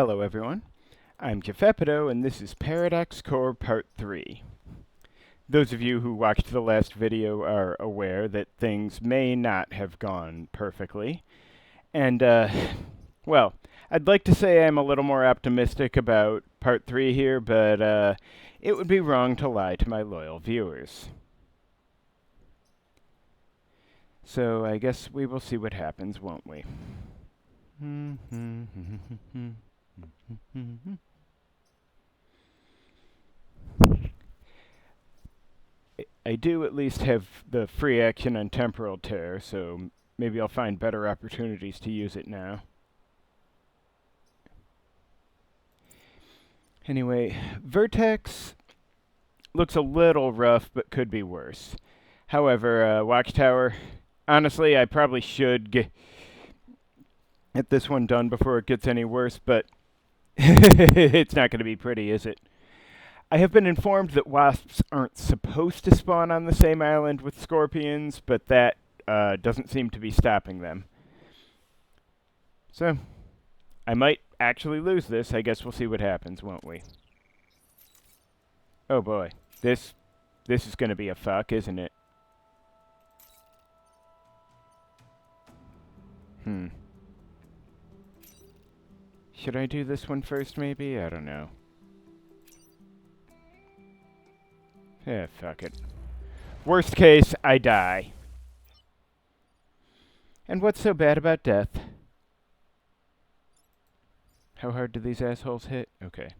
Hello everyone, I'm Jeffepido and this is Paradox Core Part 3. Those of you who watched the last video are aware that things may not have gone perfectly. And, well, I'd like to say I'm a little more optimistic about Part 3 here, but it would be wrong to lie to my loyal viewers. So I guess we will see what happens, won't we? I do at least have the free action on Temporal Tear, so maybe I'll find better opportunities to use it now. Anyway, Vertex looks a little rough, but could be worse. However, Watchtower, honestly, I probably should get this one done before it gets any worse, but it's not going to be pretty, is it? I have been informed that wasps aren't supposed to spawn on the same island with scorpions, but that doesn't seem to be stopping them. So, I might actually lose this. I guess we'll see what happens, won't we? Oh boy, this is going to be a fuck, isn't it? Should I do this one first, maybe? I don't know. Yeah, fuck it. Worst case, I die. And what's so bad about death? How hard do these assholes hit? Okay.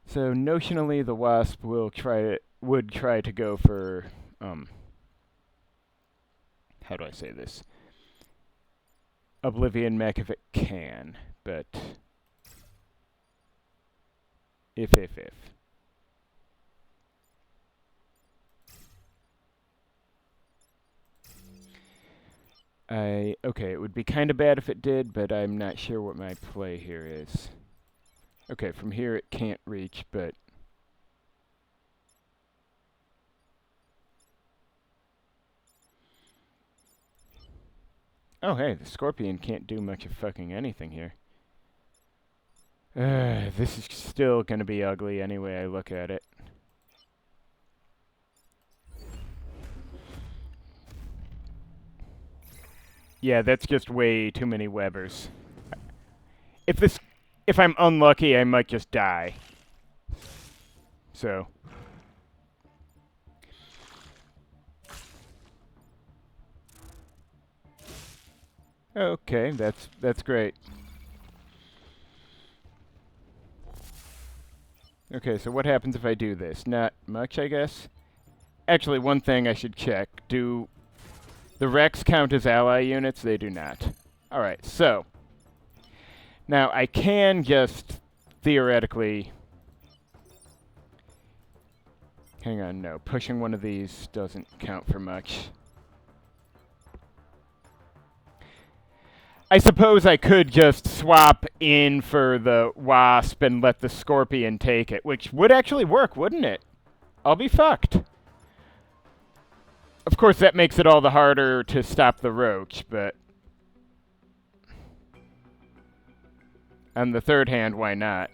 So notionally, the wasp would try to go for how do I say this? Oblivion Mech if it can, but if. Okay, it would be kind of bad if it did, but I'm not sure what my play here is. Okay, from here it can't reach, but oh hey, the scorpion can't do much of fucking anything here. This is still gonna be ugly any way I look at it. Yeah, that's just way too many Webbers. If I'm unlucky, I might just die. So. Okay, that's great. Okay, so what happens if I do this? Not much, I guess. Actually, one thing I should check. Do the Rex count as ally units? They do not. Alright, so. Now, I can just theoretically... Hang on, no. Pushing one of these doesn't count for much. I suppose I could just swap in for the wasp and let the scorpion take it, which would actually work, wouldn't it? I'll be fucked. Of course, that makes it all the harder to stop the roach, but... on the third hand, why not?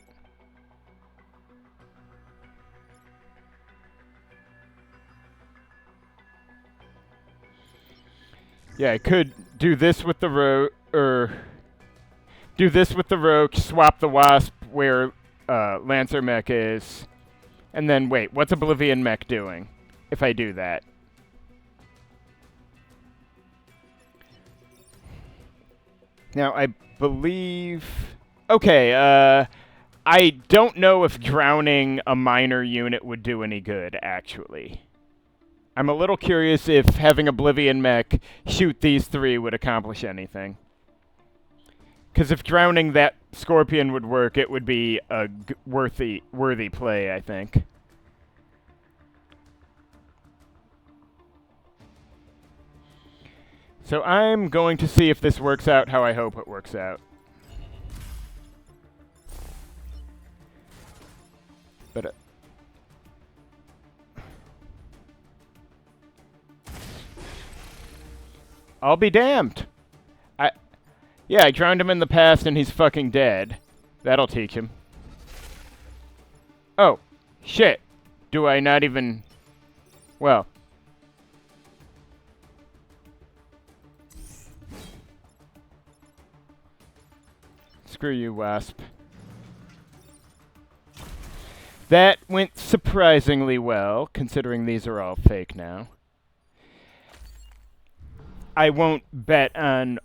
Yeah, I could do this with the roach, do this with the roach, swap the wasp where Lancer Mech is, and then wait, what's Oblivion Mech doing if I do that? Now, I believe... Okay, I don't know if drowning a minor unit would do any good, actually. I'm a little curious if having Oblivion Mech shoot these three would accomplish anything. Because if drowning that scorpion would work, it would be a worthy play, I think. So I'm going to see if this works out how I hope it works out. But I'll be damned. Yeah, I drowned him in the past and he's fucking dead. That'll teach him. Oh, shit. Do I not even... Well. Screw you, Wasp. That went surprisingly well, considering these are all fake now. I won't bet on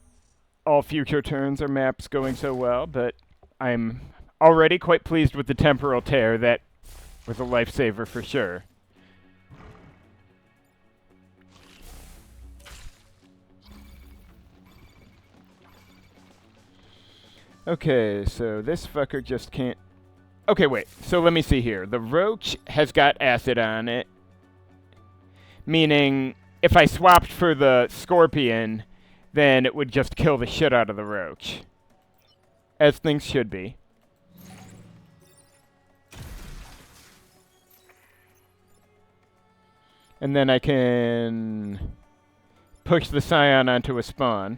all future turns or maps going so well, but I'm already quite pleased with the temporal tear. That was a lifesaver for sure. Okay, so this fucker just can't... Okay, wait. So let me see here. The roach has got acid on it, meaning if I swapped for the scorpion, then it would just kill the shit out of the roach. As things should be. And then I can push the scion onto a spawn.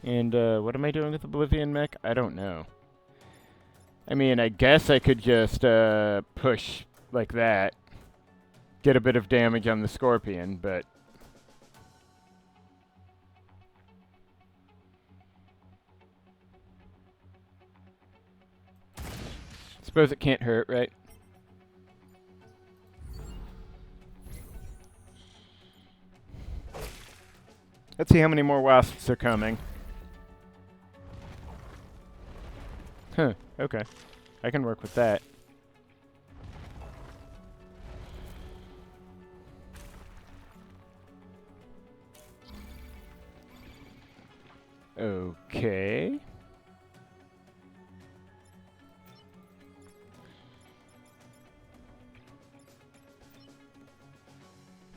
And what am I doing with Oblivion Mech? I don't know. I mean, I guess I could just push like that. Get a bit of damage on the Scorpion, but... Suppose it can't hurt, right? Let's see how many more wasps are coming. Huh, okay. I can work with that. Okay.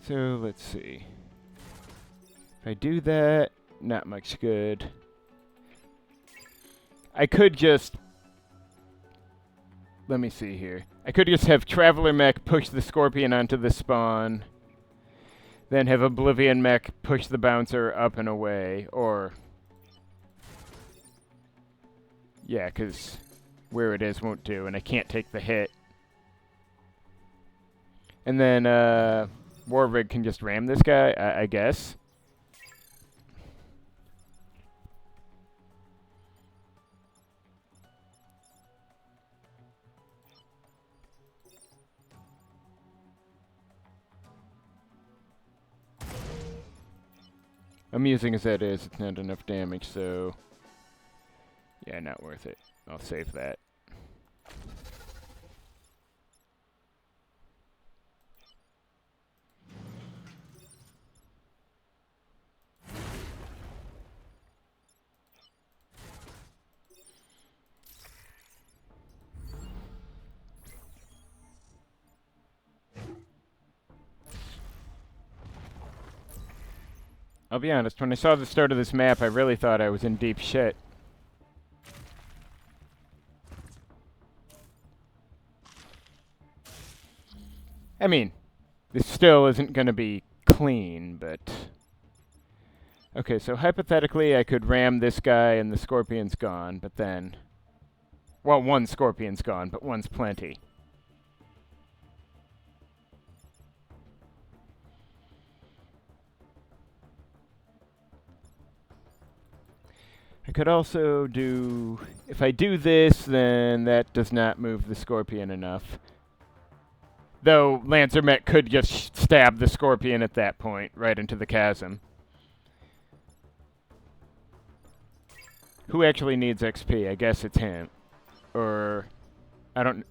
So, let's see. If I do that, not much good. I could just... Let me see here. I could just have Traveler Mech push the Scorpion onto the spawn, then have Oblivion Mech push the Bouncer up and away, or... Yeah, because where it is won't do, and I can't take the hit. And then, Warrig can just ram this guy, I guess. Amusing as that is, it's not enough damage, so... Yeah, not worth it. I'll save that. I'll be honest, when I saw the start of this map, I really thought I was in deep shit. I mean, this still isn't going to be clean, but... Okay, so hypothetically, I could ram this guy and the Scorpion's gone, but then... Well, one Scorpion's gone, but one's plenty. I could also do... If I do this, then that does not move the Scorpion enough. Though Lancer Mech could just stab the Scorpion at that point, right into the chasm. Who actually needs XP? I guess it's him. Or... I don't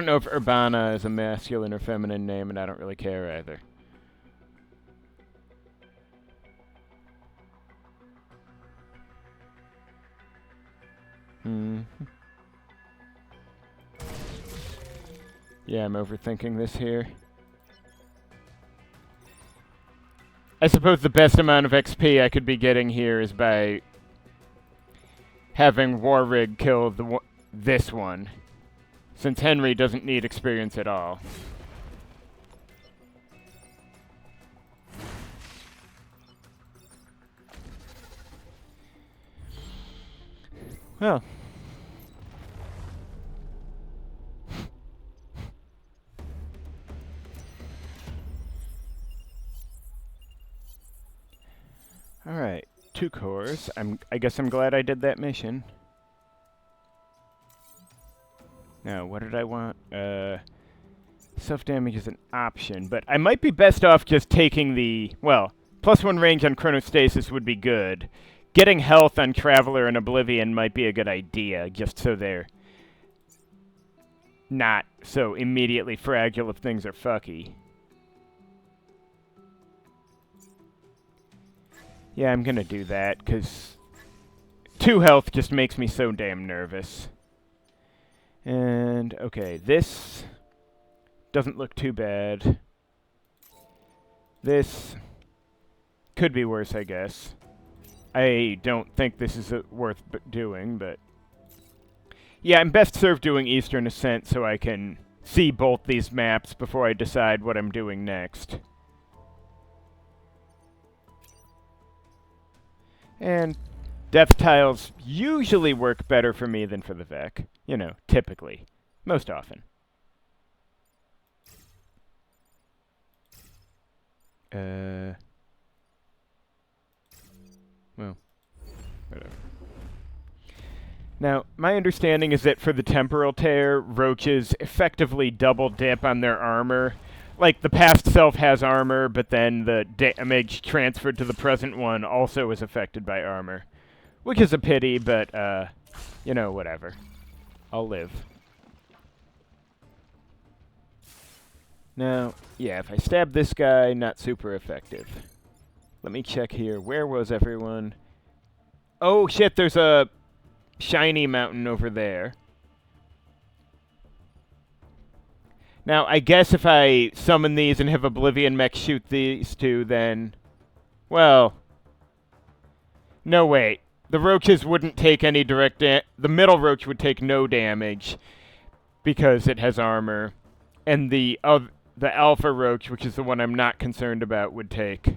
know if Urbana is a masculine or feminine name, and I don't really care either. Yeah, I'm overthinking this here. I suppose the best amount of XP I could be getting here is by having Warrig kill this one, since Henry doesn't need experience at all. Well. Alright, 2 cores. I guess I'm glad I did that mission. Now, what did I want? Self-damage is an option, but I might be best off just taking the... Well, +1 range on Chronostasis would be good. Getting health on Traveler and Oblivion might be a good idea, just so they're not so immediately fragile if things are fucky. Yeah, I'm gonna do that, because 2 health just makes me so damn nervous. And, okay, this doesn't look too bad. This could be worse, I guess. I don't think this is worth doing, but... Yeah, I'm best served doing Eastern Ascent so I can see both these maps before I decide what I'm doing next. And death tiles usually work better for me than for the Vec. You know, typically. Most often. Well, whatever. Now, my understanding is that for the Temporal Tear, roaches effectively double dip on their armor. Like, the past self has armor, but then the damage transferred to the present one also is affected by armor. Which is a pity, but, you know, whatever. I'll live. Now, yeah, if I stab this guy, not super effective. Let me check here. Where was everyone? Oh, shit, there's a shiny mountain over there. Now, I guess if I summon these and have Oblivion Mech shoot these two, then... Well... No, wait. The roaches wouldn't take any direct the middle roach would take no damage because it has armor. And the alpha roach, which is the one I'm not concerned about, would take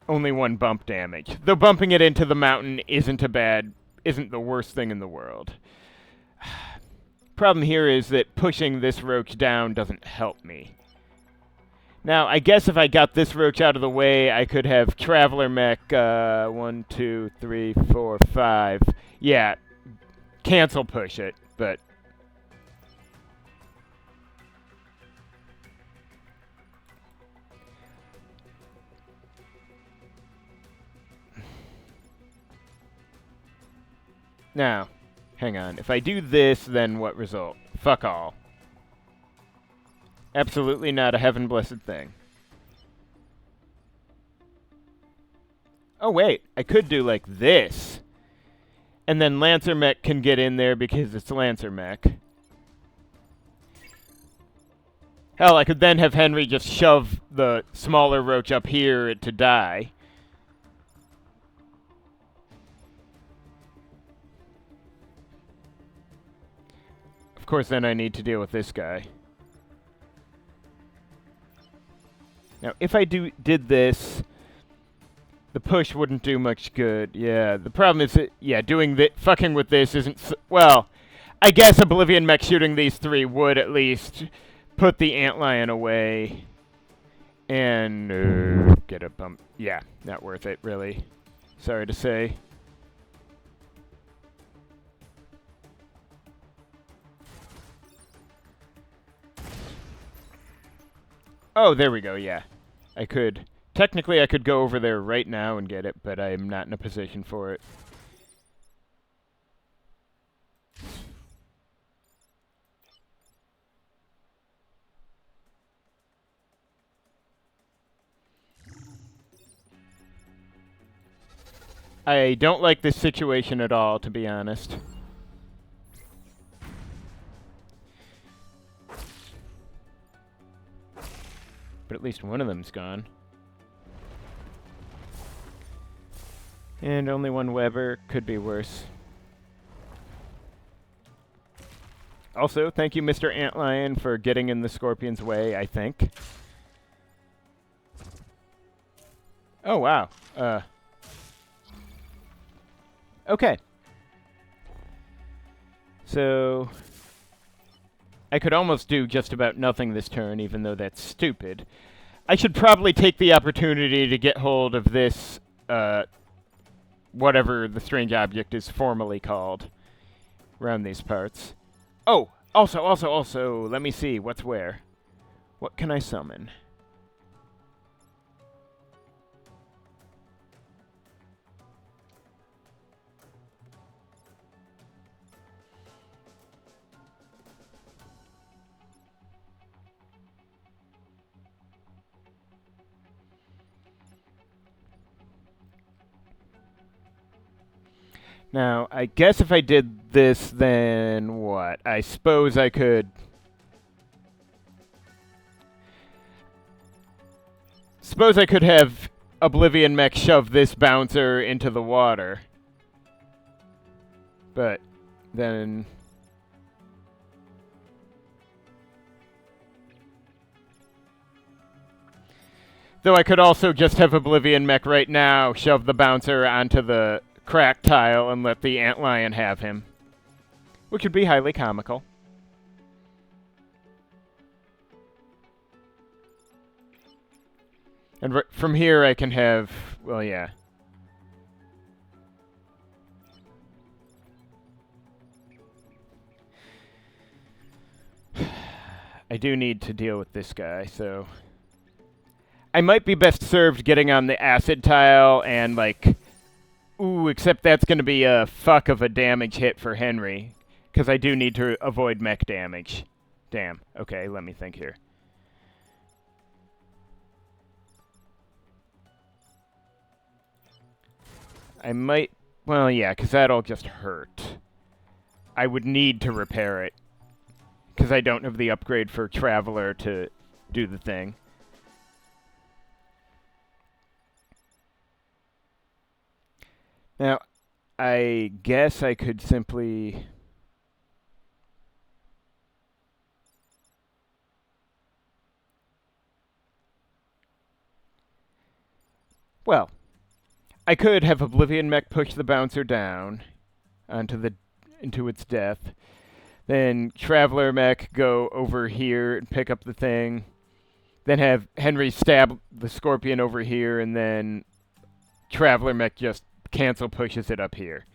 only 1 bump damage. Though bumping it into the mountain isn't the worst thing in the world. Problem here is that pushing this roach down doesn't help me. Now, I guess if I got this roach out of the way, I could have Traveler Mech, 1, 2, 3, 4, 5. Yeah, cancel push it, but... Now, hang on. If I do this, then what result? Fuck all. Absolutely not a heaven-blessed thing. Oh, wait. I could do like this. And then Lancer Mech can get in there because it's Lancer Mech. Hell, I could then have Henry just shove the smaller roach up here to die. Of course, then I need to deal with this guy. Now, if I did this, the push wouldn't do much good. Yeah, the problem is that, yeah, fucking with this isn't... Well, I guess Oblivion Mech shooting these 3 would at least put the antlion away. And get a bump. Yeah, not worth it, really. Sorry to say. Oh, there we go, yeah. Technically I could go over there right now and get it, but I'm not in a position for it. I don't like this situation at all, to be honest. But at least one of them's gone. And only one Weber. Could be worse. Also, thank you, Mr. Antlion, for getting in the Scorpion's way, I think. Oh, wow. Okay. So, I could almost do just about nothing this turn, even though that's stupid. I should probably take the opportunity to get hold of this, whatever the strange object is formally called around these parts. Oh, also, let me see, what's where? What can I summon? Now, I guess if I did this, then what? I suppose I could... Suppose I could have Oblivion Mech shove this bouncer into the water. But then... Though I could also just have Oblivion Mech right now shove the bouncer onto the crack tile and let the Antlion have him. Which would be highly comical. And from here I can have... Well, yeah. I do need to deal with this guy, so... I might be best served getting on the acid tile and, like... Ooh, except that's going to be a fuck of a damage hit for Henry. Because I do need to avoid mech damage. Damn. Okay, let me think here. I might... Well, yeah, because that'll just hurt. I would need to repair it. Because I don't have the upgrade for Traveler to do the thing. Now, I guess I could simply... Well, I could have Oblivion Mech push the bouncer down into its death. Then Traveler Mech go over here and pick up the thing. Then have Henry stab the Scorpion over here, and then Traveler Mech just cancel pushes it up here.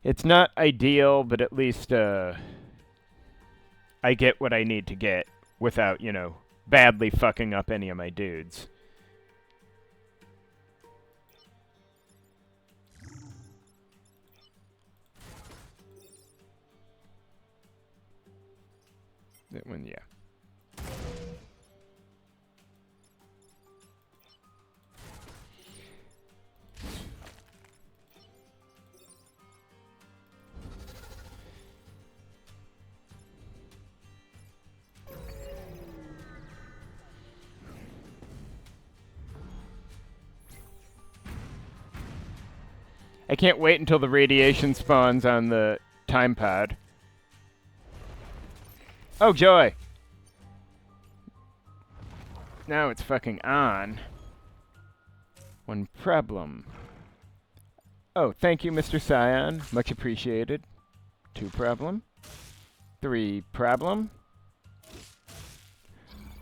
It's not ideal, but at least I get what I need to get without, you know, badly fucking up any of my dudes. That one, yeah. I can't wait until the radiation spawns on the time pod. Oh, joy! Now it's fucking on. One problem. Oh, thank you, Mr. Scion. Much appreciated. 2 problem. 3 problem.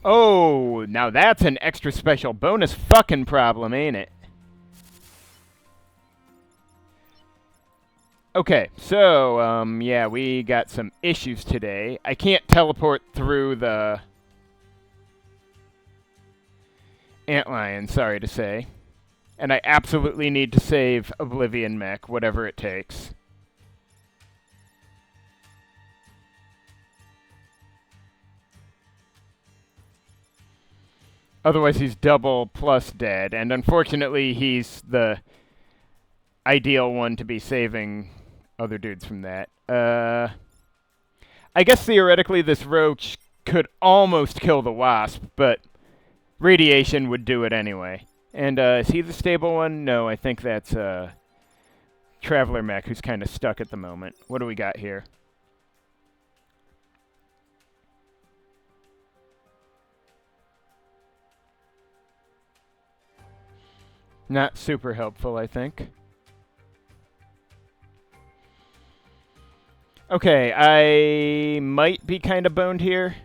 Oh, now that's an extra special bonus fucking problem, ain't it? Okay, so, yeah, we got some issues today. I can't teleport through the Antlion, sorry to say. And I absolutely need to save Oblivion Mech, whatever it takes. Otherwise he's double plus dead, and unfortunately he's the ideal one to be saving other dudes from that. I guess theoretically this roach could almost kill the wasp, but radiation would do it anyway. And is he the stable one? No, I think that's Traveler mech who's kind of stuck at the moment. What do we got here? Not super helpful, I think. Okay, I might be kind of boned here.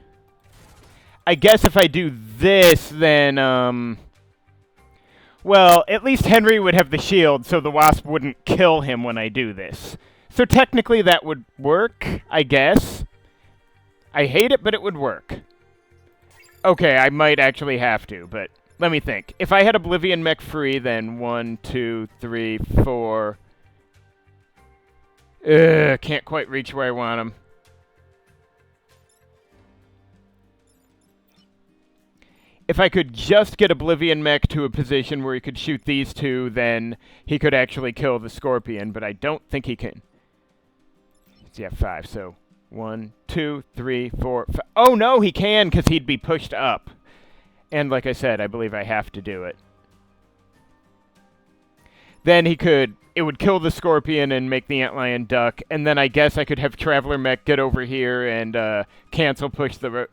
I guess if I do this, then, well, at least Henry would have the shield, so the Wasp wouldn't kill him when I do this. So technically that would work, I guess. I hate it, but it would work. Okay, I might actually have to, but let me think. If I had Oblivion mech free, then 1, 2, 3, 4... can't quite reach where I want him. If I could just get Oblivion mech to a position where he could shoot these two, then he could actually kill the Scorpion, but I don't think he can. Yeah, 5, so 1, 2, 3, 4, 5. Oh no, he can, because he'd be pushed up. And like I said, I believe I have to do it. Then he could... It would kill the Scorpion and make the Antlion duck, and then I guess I could have Traveler mech get over here and cancel push the...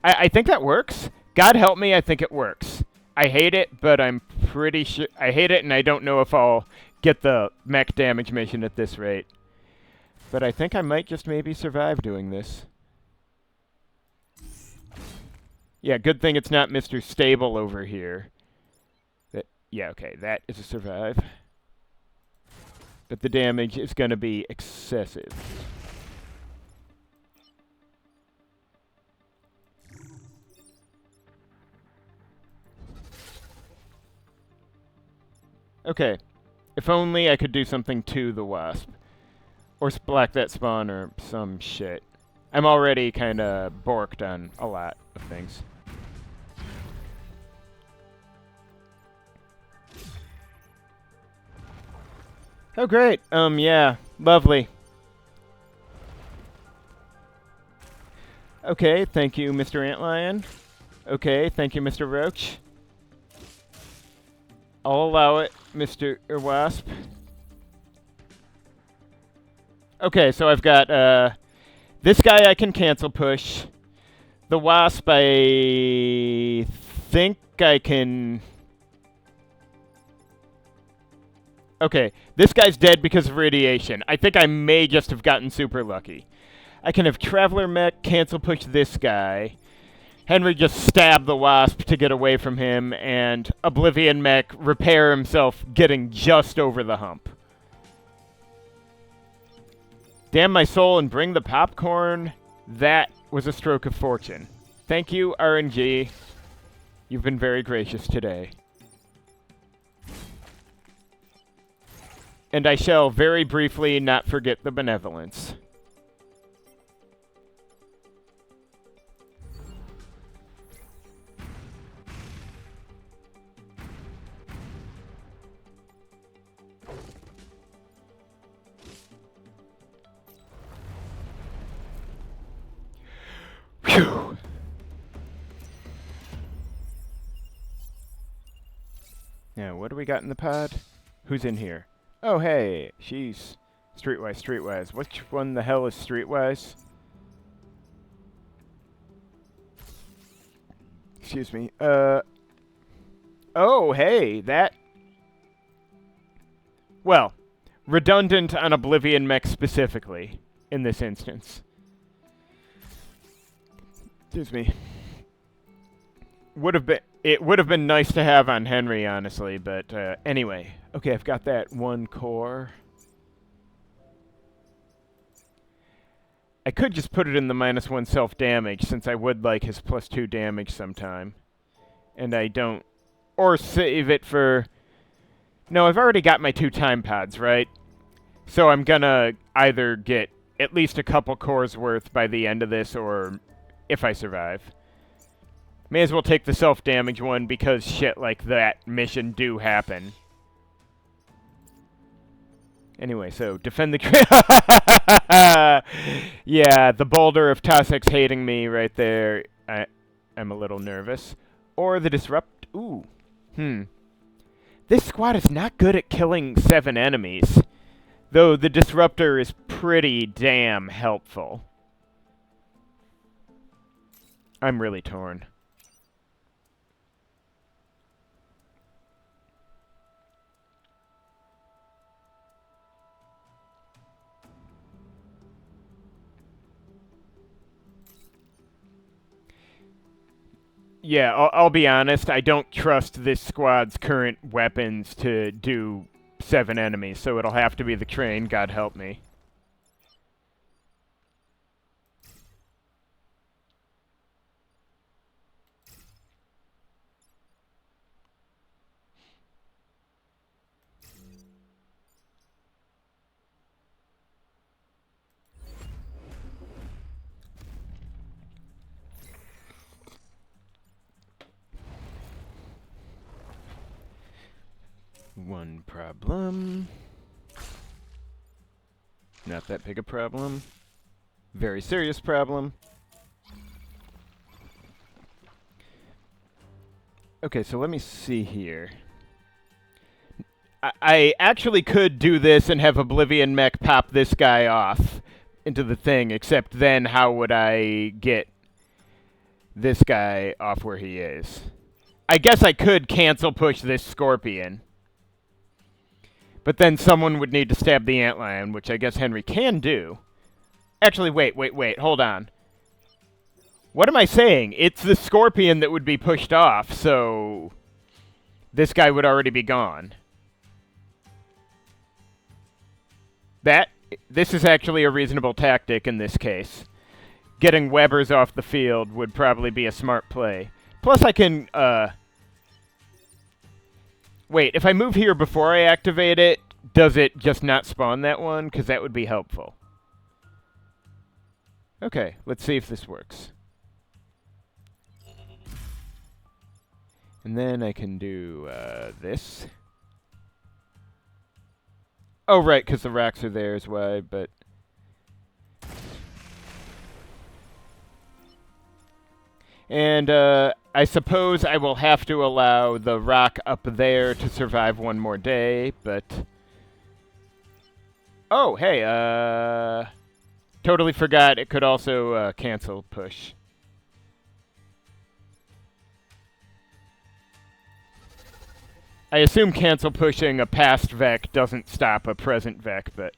I think that works. God help me, I think it works. I hate it, but I'm pretty sure... I hate it, and I don't know if I'll get the mech damage mission at this rate. But I think I might just maybe survive doing this. Yeah, good thing it's not Mr. Stable over here. Yeah, okay, that is a survive. But the damage is going to be excessive. Okay. If only I could do something to the Wasp. Or block that spawn or some shit. I'm already kind of borked on a lot of things. Oh, great. Yeah. Lovely. Okay, thank you, Mr. Antlion. Okay, thank you, Mr. Roach. I'll allow it, Mr. Wasp. Okay, so I've got, this guy I can cancel push. The Wasp, I think I can... Okay, this guy's dead because of radiation. I think I may just have gotten super lucky. I can have Traveler mech cancel push this guy. Henry just stab the Wasp to get away from him, and Oblivion mech repair himself getting just over the hump. Damn my soul and bring the popcorn. That was a stroke of fortune. Thank you, RNG. You've been very gracious today. And I shall very briefly not forget the benevolence. Phew. Now, what do we got in the pod? Who's in here? Oh, hey, she's Streetwise. Which one the hell is Streetwise? Excuse me. Oh, hey, that... Well, redundant on Oblivion mech specifically, in this instance. Excuse me. It would have been nice to have on Henry, honestly, but anyway. Okay, I've got that one core. I could just put it in the -1 self-damage, since I would like his +2 damage sometime. And I don't... Or save it for... No, I've already got my 2 time pods, right? So I'm gonna either get at least a couple cores worth by the end of this, or if I survive. May as well take the self-damage one, because shit like that mission do happen. Anyway, so defend the... Yeah, the boulder of tosx hating me right there. I'm a little nervous. Or the disrupt... Ooh. This squad is not good at killing 7 enemies. Though the disruptor is pretty damn helpful. I'm really torn. Yeah, I'll be honest, I don't trust this squad's current weapons to do 7 enemies, so it'll have to be the train, God help me. One problem. Not that big a problem. Very serious problem. Okay, so let me see here. I actually could do this and have Oblivion Mech pop this guy off into the thing, except then how would I get this guy off where he is? I guess I could cancel push this Scorpion. But then someone would need to stab the antlion, which I guess Henry can do. Actually, wait, hold on. What am I saying? It's the Scorpion that would be pushed off, so this guy would already be gone. This is actually a reasonable tactic in this case. Getting Webbers off the field would probably be a smart play. Plus I can, wait, if I move here before I activate it, does it just not spawn that one? Because that would be helpful. Okay, let's see if this works. And then I can do this. Oh, right, because the racks are there is why, but... And I suppose I will have to allow the rock up there to survive one more day, but... Oh, hey, totally forgot it could also cancel push. I assume cancel pushing a past Vec doesn't stop a present Vec, but...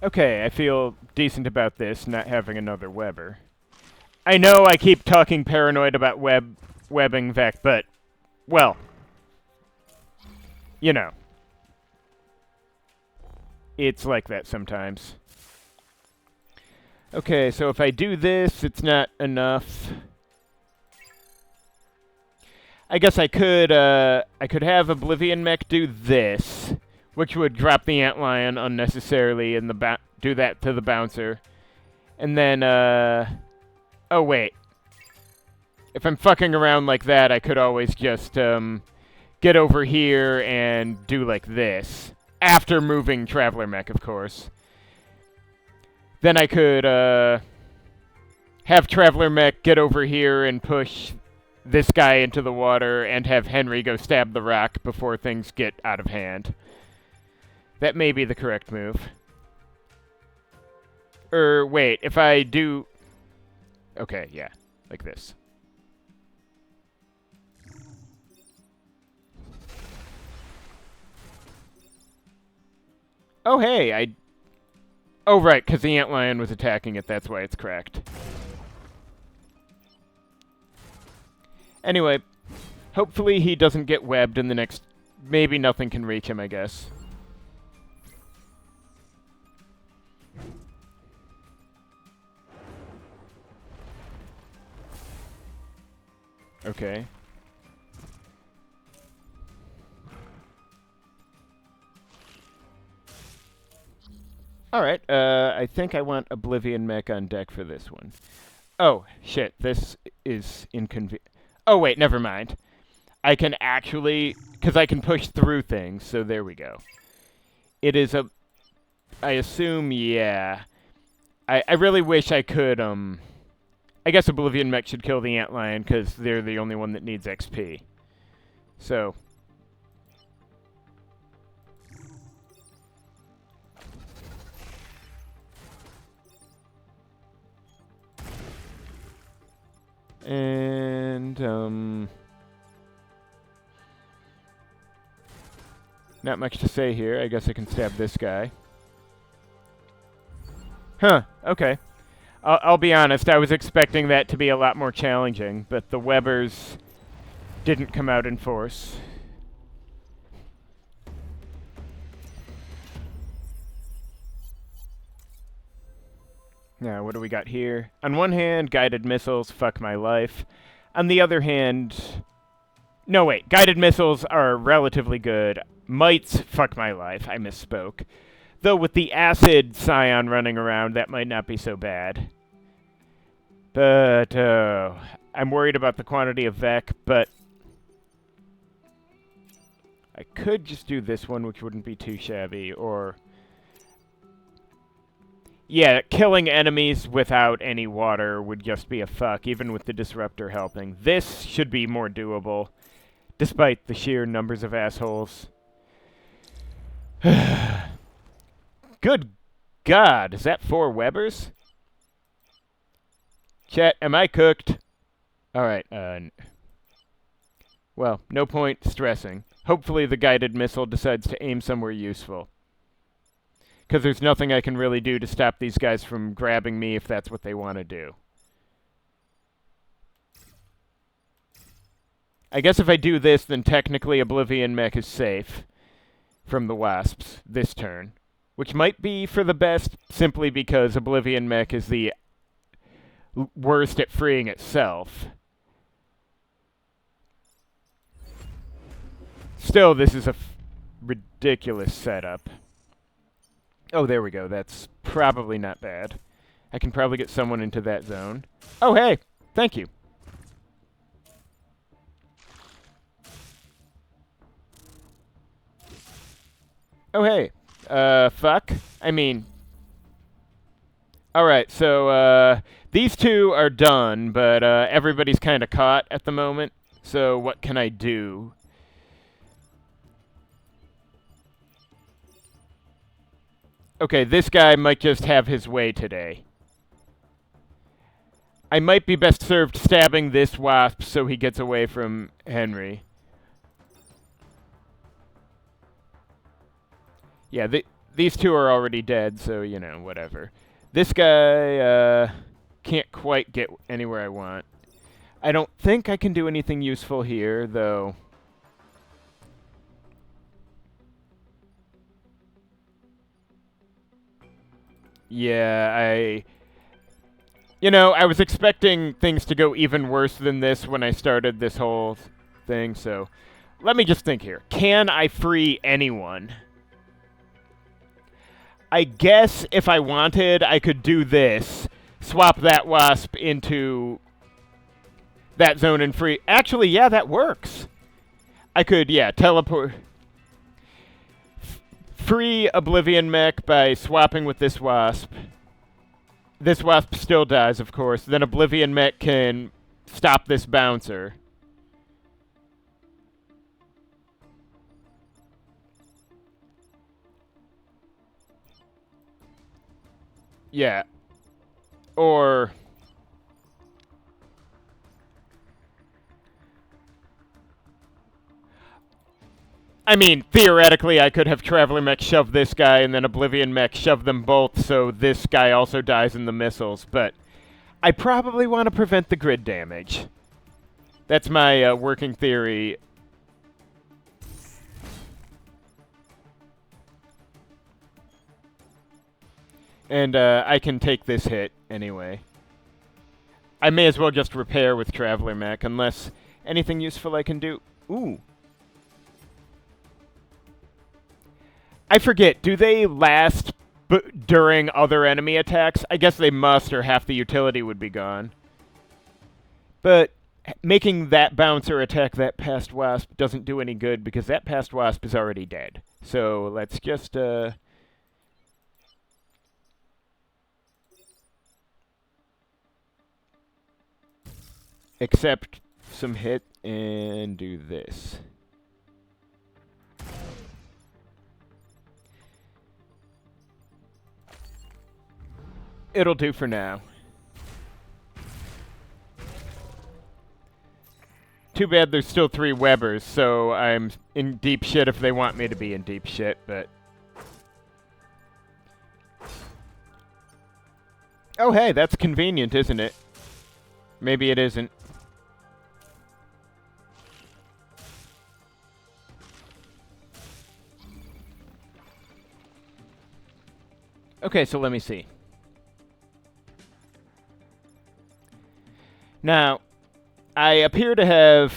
Okay, I feel decent about this, not having another Weber. I know I keep talking paranoid about webbing Vec, but, well, you know. It's like that sometimes. Okay, so if I do this, it's not enough. I guess I could have Oblivion Mech do this, which would drop the antlion unnecessarily and do that to the bouncer. And then, oh wait. If I'm fucking around like that, I could always just, get over here and do like this. After moving Traveler Mech, of course. Then I could, have Traveler Mech get over here and push this guy into the water and have Henry go stab the rock before things get out of hand. That may be the correct move. Wait, if I do... Okay, yeah, like this. Oh, hey, Oh, right, because the antlion was attacking it, that's why it's cracked. Anyway, hopefully he doesn't get webbed in the next... Maybe nothing can reach him, I guess. Okay. Alright, I think I want Oblivion Mech on deck for this one. Oh, shit, this is inconvenient. Oh, wait, never mind. I can actually... Because I can push through things, so there we go. It is a... I assume, yeah. I really wish I could, I I guess Oblivion Mech should kill the Antlion, because they're the only one that needs XP. So... And, not much to say here. I guess I can stab this guy. Huh, okay. I'll be honest, I was expecting that to be a lot more challenging, but the Webbers didn't come out in force. Now, what do we got here? On one hand, guided missiles, fuck my life. On the other hand... No, wait. Guided missiles are relatively good. Mites, fuck my life. I misspoke. Though with the acid scion running around, that might not be so bad. But, I'm worried about the quantity of Vec, but... I could just do this one, which wouldn't be too shabby, or... Yeah, killing enemies without any water would just be a fuck, even with the Disruptor helping. This should be more doable, despite the sheer numbers of assholes. Good God, is that 4 Webbers? Chat, am I cooked? Alright, well, no point stressing. Hopefully the guided missile decides to aim somewhere useful. Because there's nothing I can really do to stop these guys from grabbing me if that's what they want to do. I guess if I do this, then technically Oblivion Mech is safe from the Wasps this turn. Which might be for the best, simply because Oblivion Mech is the worst at freeing itself. Still, this is a ridiculous setup. Oh, there we go. That's probably not bad. I can probably get someone into that zone. Oh, hey! Thank you. Oh, hey. Fuck. I mean... Alright, so, these two are done, but, everybody's kind of caught at the moment. So, what can I do? Okay, this guy might just have his way today. I might be best served stabbing this Wasp so he gets away from Henry. Yeah, these two are already dead, so, you know, whatever. This guy, can't quite get anywhere I want. I don't think I can do anything useful here, though. Yeah, you know, I was expecting things to go even worse than this when I started this whole thing, so... Let me just think here. Can I free anyone? I guess if I wanted, I could do this. Swap that Wasp into that zone and free... Actually, yeah, that works. I could, yeah, teleport... Free Oblivion Mech by swapping with this Wasp. This Wasp still dies, of course. Then Oblivion Mech can stop this bouncer. Yeah. Or... I mean, theoretically, I could have Traveler Mech shove this guy and then Oblivion Mech shove them both so this guy also dies in the missiles, but I probably want to prevent the grid damage. That's my working theory. And I can take this hit anyway. I may as well just repair with Traveler Mech unless anything useful I can do. Ooh. I forget, do they last during other enemy attacks? I guess they must, or half the utility would be gone. But making that bouncer attack that past Wasp doesn't do any good, because that past Wasp is already dead. So let's just, accept some hit and do this. It'll do for now. Too bad there's still 3 Webbers, so I'm in deep shit if they want me to be in deep shit, but... Oh, hey, that's convenient, isn't it? Maybe it isn't. Okay, so let me see. Now, I appear to have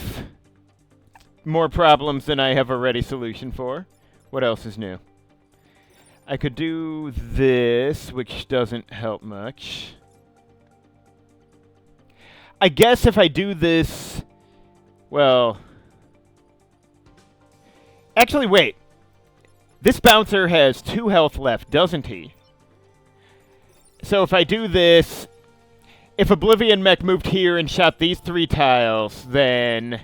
more problems than I have a ready solution for. What else is new? I could do this, which doesn't help much. I guess if I do this... Well... Actually, wait. This bouncer has 2 health left, doesn't he? So if I do this... If Oblivion Mech moved here and shot these 3 tiles, then...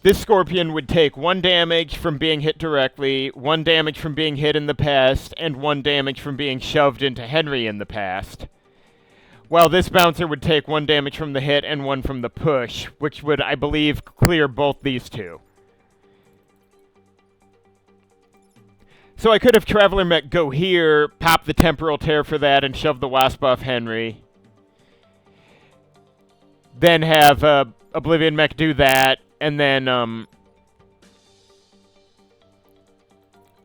This Scorpion would take 1 damage from being hit directly, 1 damage from being hit in the past, and 1 damage from being shoved into Henry in the past. While this bouncer would take 1 damage from the hit and 1 from the push, which would, I believe, clear both these 2. So I could have Traveler Mech go here, pop the Temporal Tear for that, and shove the Wasp off Henry. Then have Oblivion Mech do that, and then,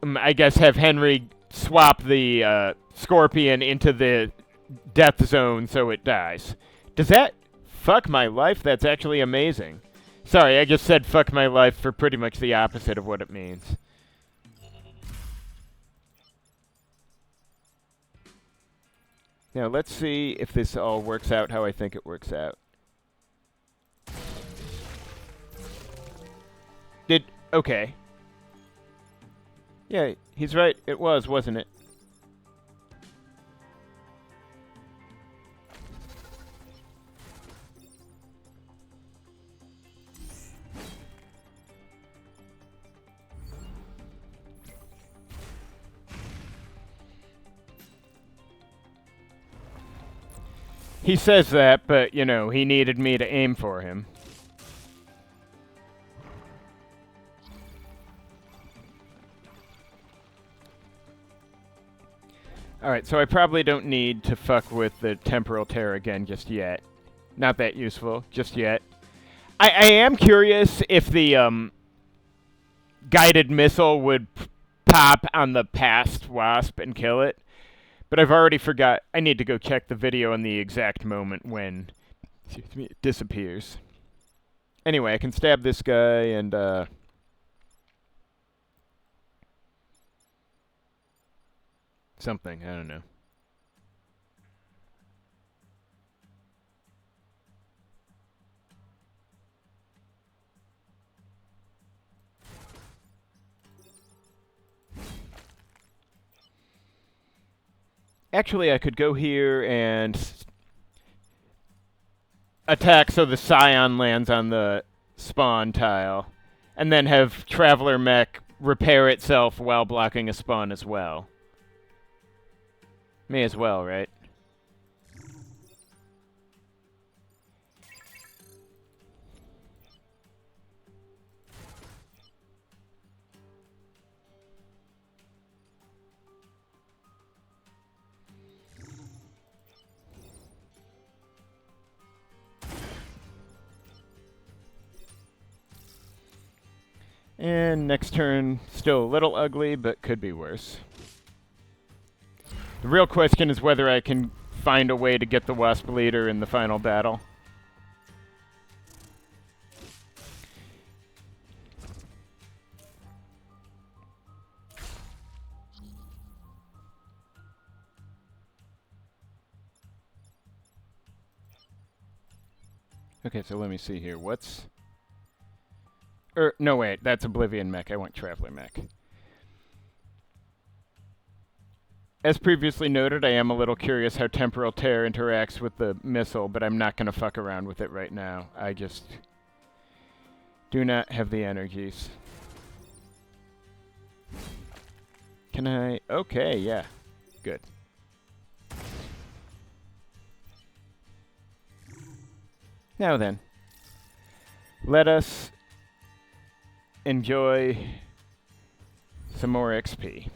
I guess have Henry swap the Scorpion into the death zone so it dies. Does that fuck my life? That's actually amazing. Sorry, I just said fuck my life for pretty much the opposite of what it means. Now, let's see if this all works out how I think it works out. Okay. Yeah, he's right. It was, wasn't it? He says that, but, you know, he needed me to aim for him. Alright, so I probably don't need to fuck with the Temporal Tear again just yet. Not that useful, just yet. I am curious if the, guided missile would pop on the past Wasp and kill it. But I've already forgot. I need to go check the video on the exact moment when it disappears. Anyway, I can stab this guy and, something, I don't know. Actually, I could go here and attack so the Scion lands on the spawn tile, and then have Traveler Mech repair itself while blocking a spawn as well. May as well, right? And next turn, still a little ugly, but could be worse. The real question is whether I can find a way to get the Wasp leader in the final battle. Okay, so let me see here. What's... no, wait. That's Oblivion Mech. I want Traveler Mech. As previously noted, I am a little curious how Temporal Tear interacts with the missile, but I'm not going to fuck around with it right now. I just do not have the energies. Can I? Okay, yeah. Good. Now then, let us enjoy some more XP.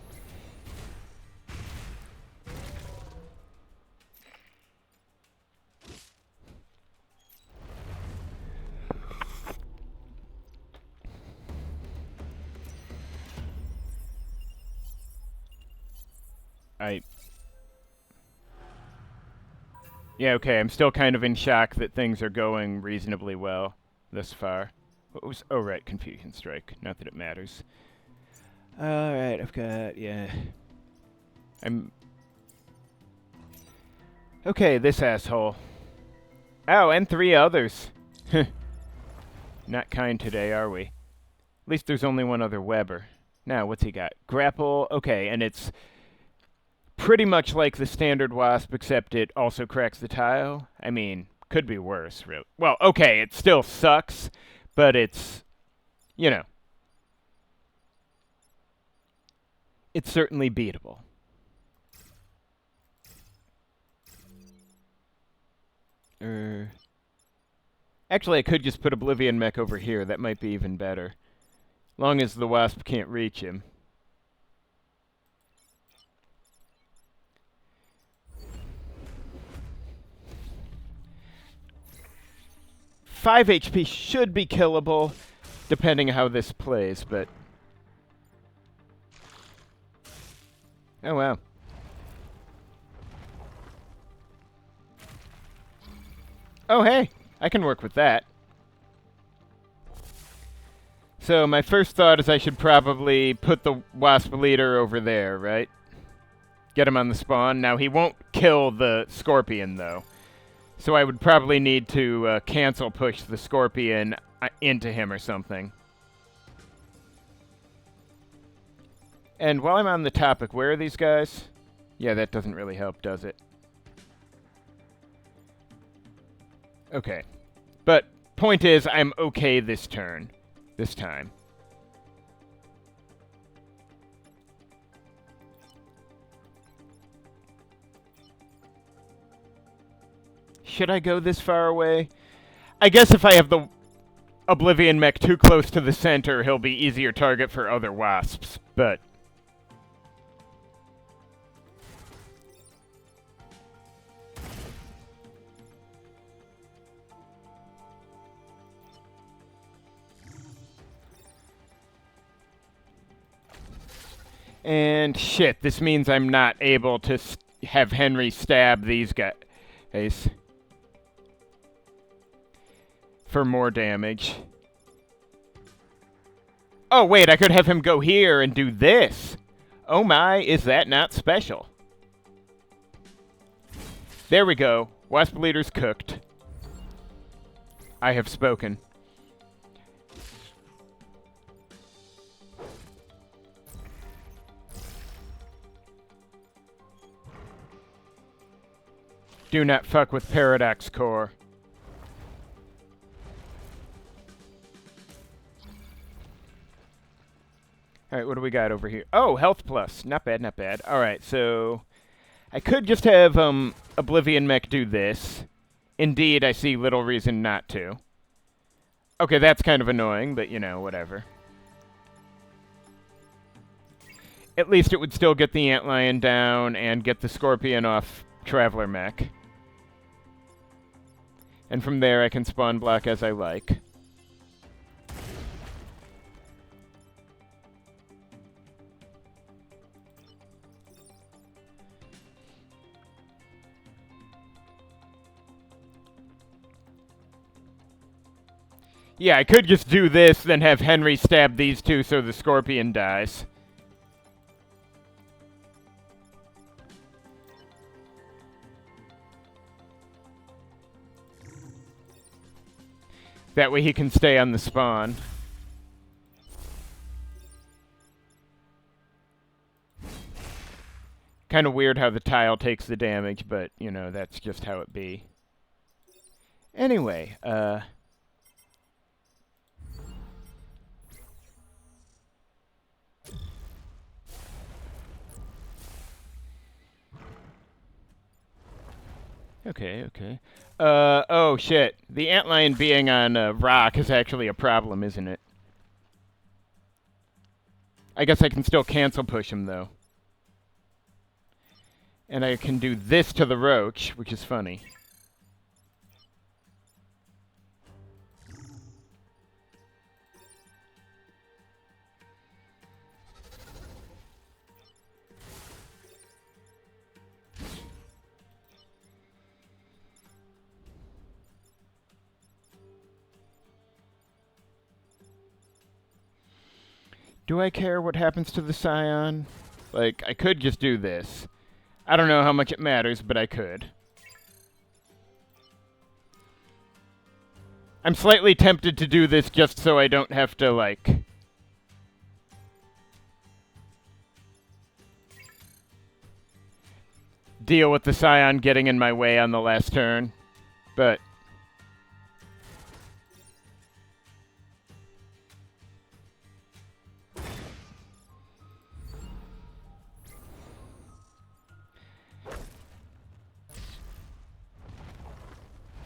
Yeah, okay, I'm still kind of in shock that things are going reasonably well thus far. What was... Oh, right, Confusion Strike. Not that it matters. Alright, I've got... yeah. I'm... Okay, this asshole. Oh, and 3 others. Not kind today, are we? At least there's only one other Weber. Now, what's he got? Grapple. Okay, and it's pretty much like the standard Wasp, except it also cracks the tile. I mean, could be worse, really. Well, okay, it still sucks, but it's, you know, it's certainly beatable. Actually, I could just put Oblivion Mech over here. That might be even better. Long as the Wasp can't reach him. Five HP should be killable, depending how this plays, but... Oh, wow. Oh, hey! I can work with that. So my first thought is I should probably put the Wasp leader over there, right? Get him on the spawn. Now, he won't kill the Scorpion, though. So I would probably need to cancel push the Scorpion into him or something. And while I'm on the topic, where are these guys? Yeah, that doesn't really help, does it? Okay. But point is, I'm okay this turn. This time. Should I go this far away? I guess if I have the Oblivion Mech too close to the center, he'll be easier target for other Wasps, but... And shit, this means I'm not able to have Henry stab these guys for more damage. Oh, wait, I could have him go here and do this. Oh my, is that not special? There we go. Wasp leader's cooked. I have spoken. Do not fuck with Paradox Core. Alright, what do we got over here? Oh, health plus. Not bad, not bad. Alright, so... I could just have Oblivion Mech do this. Indeed, I see little reason not to. Okay, that's kind of annoying, but, you know, whatever. At least it would still get the Antlion down and get the Scorpion off Traveler Mech. And from there, I can spawn block as I like. Yeah, I could just do this, then have Henry stab these two so the Scorpion dies. That way he can stay on the spawn. Kind of weird how the tile takes the damage, but, you know, that's just how it be. Anyway, Okay. Oh shit. The antlion being on rock is actually a problem, isn't it? I guess I can still cancel push him, though. And I can do this to the roach, which is funny. Do I care what happens to the Scion? Like, I could just do this. I don't know how much it matters, but I could. I'm slightly tempted to do this just so I don't have to, like... deal with the Scion getting in my way on the last turn. But...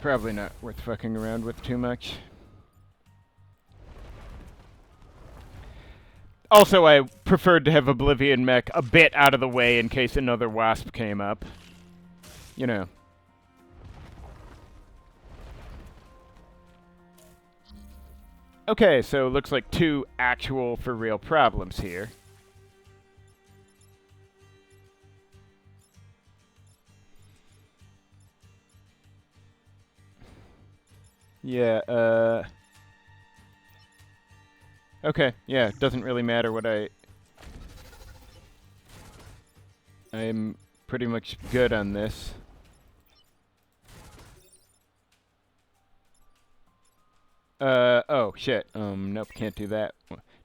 probably not worth fucking around with too much. Also, I preferred to have Oblivion Mech a bit out of the way in case another Wasp came up. You know. Okay, so looks like 2 actual for real problems here. Yeah, okay, yeah, it doesn't really matter what I'm pretty much good on this. Oh, shit. Nope, can't do that.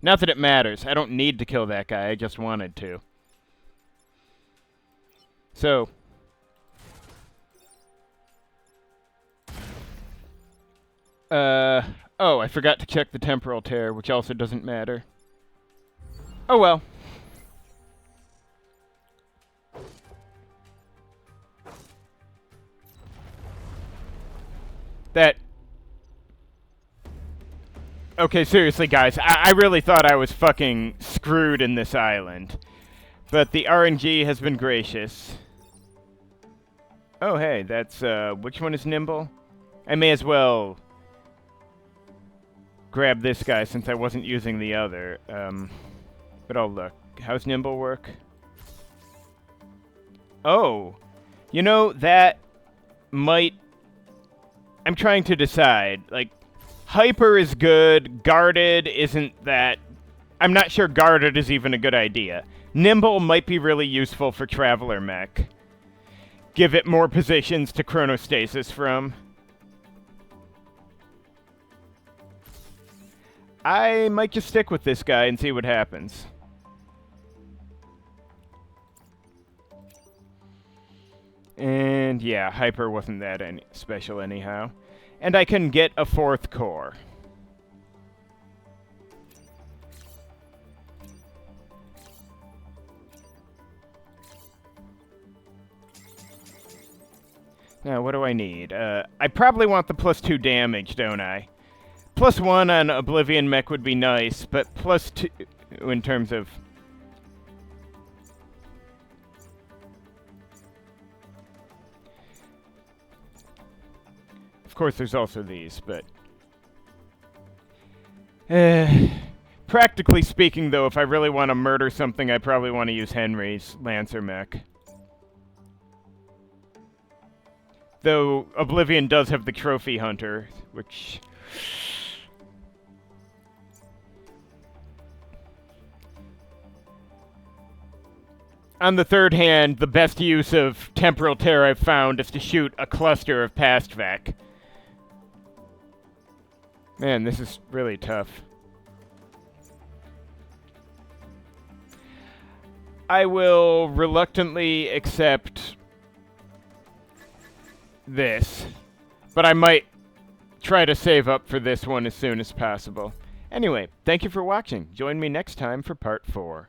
Not that it matters. I don't need to kill that guy, I just wanted to. So... oh, I forgot to check the temporal tear, which also doesn't matter. Oh well. That... okay, seriously, guys, I really thought I was fucking screwed in this island. But the RNG has been gracious. Oh, hey, that's, which one is Nimble? I may as well... grab this guy since I wasn't using the other. But I'll look. How's Nimble work? Oh! You know, that might... I'm trying to decide. Like, Hyper is good, Guarded isn't that... I'm not sure Guarded is even a good idea. Nimble might be really useful for Traveler Mech. Give it more positions to chronostasis from. I might just stick with this guy and see what happens. And yeah, Hyper wasn't that special anyhow. And I can get a 4th core. Now, what do I need? I probably want the +2 damage, don't I? +1 on Oblivion Mech would be nice, but +2 in terms of... Of course, there's also these, but... practically speaking, though, if I really want to murder something, I probably want to use Henry's Lancer Mech. Though Oblivion does have the Trophy Hunter, which... On the third hand, the best use of Temporal Tear I've found is to shoot a cluster of Pastvac. Man, this is really tough. I will reluctantly accept this, but I might try to save up for this one as soon as possible. Anyway, thank you for watching. Join me next time for part 4.